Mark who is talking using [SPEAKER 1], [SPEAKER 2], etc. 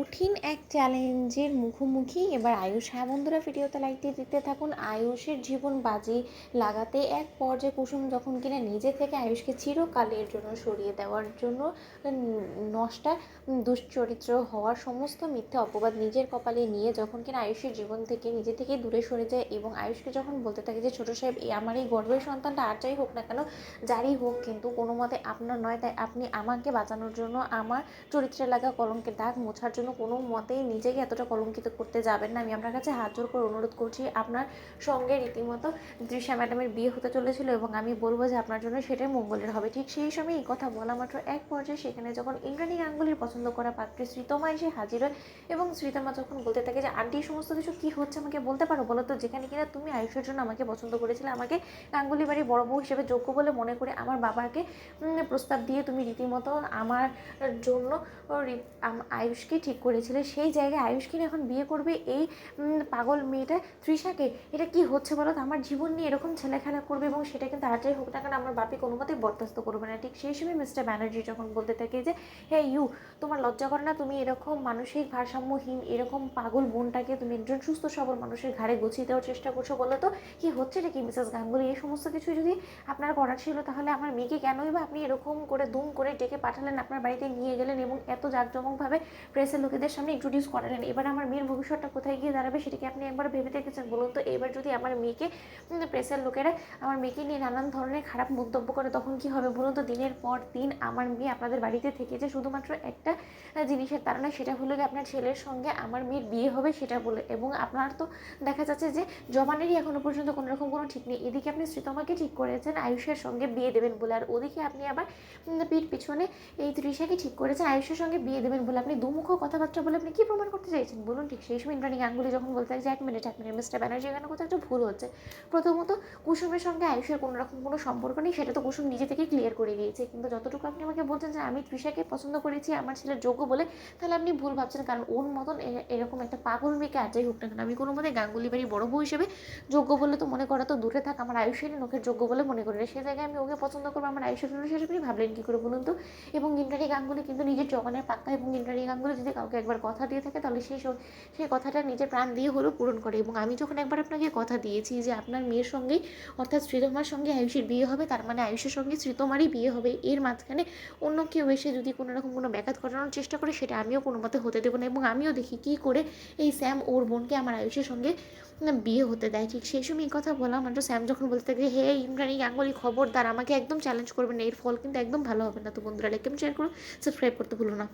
[SPEAKER 1] কঠিন এক চ্যালেঞ্জের মুখোমুখি এবার আয়ুষ। হ্যাঁ বন্ধুরা, ভিডিওতে লাইক দিয়ে দিতে থাকুন। আয়ুষের জীবন বাজি লাগাতে এক পর্যায়ে কুসুম যখন কিনা নিজে থেকে আয়ুষকে চিরকালের জন্য সরিয়ে দেওয়ার জন্য নষ্টা দুশ্চরিত্র হওয়ার সমস্ত মিথ্যে অপবাদ নিজের কপালে নিয়ে যখন কিনা আয়ুষের জীবন থেকে নিজে থেকে দূরে সরে যায় এবং আয়ুষকে যখন বলতে থাকে যে ছোটো সাহেব, আমার এই গর্ভের সন্তানটা আর যাই হোক না কেন, যারই হোক, কিন্তু কোনো মতে আপনার নয়, তাই আপনি আমাকে বাঁচানোর জন্য, আমার চরিত্রে লাগা কলঙ্কের দাগ মোছার জন্য কোনো মতেই নিজেকে এতটা কলঙ্কিত করতে যাবেন না। আমি আপনার কাছে হাত জোর করে অনুরোধ করছি। আপনার সঙ্গে রীতিমতো তৃষা ম্যাডামের বিয়ে হতে চলেছিল এবং আমি বলবো যে আপনার জন্য সেটাই মঙ্গলের হবে। ঠিক সেই সময় এই কথা বলা মাত্র এক পর্যায়ে সেখানে যখন ইন্দ্রাণী গাঙ্গুলির পছন্দ করা পাত্রী শ্রীতমা এসে হাজির হয় এবং শ্রীতমা যখন বলতে থাকে যে আন্টি, সমস্ত কিছু কী হচ্ছে আমাকে বলতে পারো, বলো তো, যেখানে কিনা তুমি আয়ুষের জন্য আমাকে পছন্দ করেছিলে, আমাকে গাঙ্গুলি বাড়ির বড় বউ হিসেবে যোগ্য বলে মনে করে আমার বাবাকে প্রস্তাব দিয়ে তুমি রীতিমতো আমার জন্য আয়ুষকে ঠিক করেছিলে, সেই জায়গায় আয়ুষকে এখন বিয়ে করবে এই পাগল মেয়েটা তৃষাকে। এটা কি হচ্ছে বলো তো? আমার জীবন নিয়ে এরকম ছেলেখেলা করবে এবং সেটা কিন্তু আর যাই হোক না কেন আমার বাপি কোনো মতেই বরদাস্ত করবে না। ঠিক সেই সময় মিস্টার ব্যানার্জি যখন বলতে থাকে যে হে ইউ, তোমার লজ্জা করে না? তুমি এরকম মানসিক ভারসাম্যহীন এরকম পাগল বোনটাকে তুমি একজন সুস্থ সবল মানুষের ঘাড়ে গুছিয়ে দেওয়ার চেষ্টা করছো? বলো তো কি হচ্ছে এটা কি মিসেস গাঙ্গুলি? এই সমস্ত কিছু যদি আপনার করার ছিল তাহলে আমার মেয়েকে কেনই বা আপনি এরকম করে দুম করে ডেকে পাঠালেন, আপনার বাড়িতে নিয়ে গেলেন এবং এত জাঁকজমকভাবে প্রেসের লোকেদের সামনে ইন্ট্রোডিউস করালেন? এবার আমার মেয়ের ভবিষ্যৎটা কোথায় গিয়ে দাঁড়াবে সেটা কি আপনি একবার ভেবে দেখেছেন বলুন তো? এবার যদি আমার মেয়েকে প্রেসের লোকেরা আমার মেয়েকে নিয়ে নানান ধরনের খারাপ মন্তব্য করে তখন কি হবে বলুন তো? দিনের পর দিন আমার মেয়ে আপনাদের বাড়িতে থেকে যে শুধুমাত্র একটা জিনিসের তারা নয়, সেটা হলো যে আপনার ছেলের সঙ্গে আমার মেয়ের বিয়ে হবে সেটা বলে, এবং আপনার তো দেখা যাচ্ছে যে জবানেরই এখনো পর্যন্ত কোনো রকম কোনো ঠিক নেই। এদিকে আপনি শ্রীতমাকে ঠিক করেছেন আয়ুষের সঙ্গে বিয়ে দেবেন বলে, আর ওদিকে আপনি আবার পিঠ পিছনে এই তৃষাকে ঠিক করেছেন আয়ুষের সঙ্গে বিয়ে দেবেন বলে। আপনি দুমুখ কথাবার্তা বলে আপনি কি প্রমাণ করতে চাইছেন বলুন? ঠিক সেই সময় ইন্দ্রাণী গাঙ্গুলি যখন বলতে থাকে যে এক মিনিট মিস্টার ব্যানার্জি, এখানে কোথাও একটা ভুল হচ্ছে। প্রথমত, কুসুমের সঙ্গে আয়ুষের কোনো রকম কোনো সম্পর্ক নেই, সেটা তো কুসুম নিজে থেকে ক্লিয়ার করে দিয়েছে। কিন্তু যতটুকু আপনি আমাকে বলছেন যে আমি তৃষাকে পছন্দ করেছি আমার ছেলের যোগ্য বলে, তাহলে আপনি ভুল ভাবছেন। কারণ ওর মতন এরকম একটা পাগল মেয়েকে আর যাই হোক না কেন আমি কোনো মতে গাঙ্গুলি বাড়ির বড় বউ হিসেবে যোগ্য বলে তো মনে করা তো দূরে থাক, আমার আয়ুষেরই নখের যোগ্য বলে মনে করি না। সে জায়গায় আমি ওকে পছন্দ করবো আমার আয়ুষের জন্য, সেটা আপনি ভাবলেন কী করে বলুন তো? এবং ইন্দ্রাণী গাঙ্গুলি কিন্তু নিজের জবানের পাক্কা, এবং ইন্দ্রাণী গাঙ্গুলি যদি কাউকে একবার কথা দিয়ে থাকে তাহলে সেই কথাটা নিজের প্রাণ দিয়ে হলেও পূরণ করে। এবং আমি যখন একবার আপনাকে কথা দিয়েছি যে আপনার মেয়ের সঙ্গেই, অর্থাৎ শ্রীতমার সঙ্গে আয়ুষের বিয়ে হবে, তার মানে আয়ুষের সঙ্গে শ্রীতমারই বিয়ে হবে, এর মাঝখানে অন্য কেউ এসে যদি কোনো রকম কোনো ব্যাঘাত ঘটানোর চেষ্টা করে সেটা আমিও কোনো মতে হতে দেবো না। এবং আমিও দেখি কী করে এই স্যাম ওর বোনকে আমার আয়ুষের সঙ্গে বিয়ে হতে দেয়। ঠিক সেই সময় এই কথা বলা মাত্র স্যাম যখন বলতে থাকে হে ইন্দ্রাণী গাঙ্গুলি, খবরদার আমাকে একদম চ্যালেঞ্জ করবেন না, এর ফল কিন্তু একদম ভালো হবে না। তো বন্ধুরা, লাইক, কমেন্ট, শেয়ার করো, সাবস্ক্রাইব করতে ভুলো না।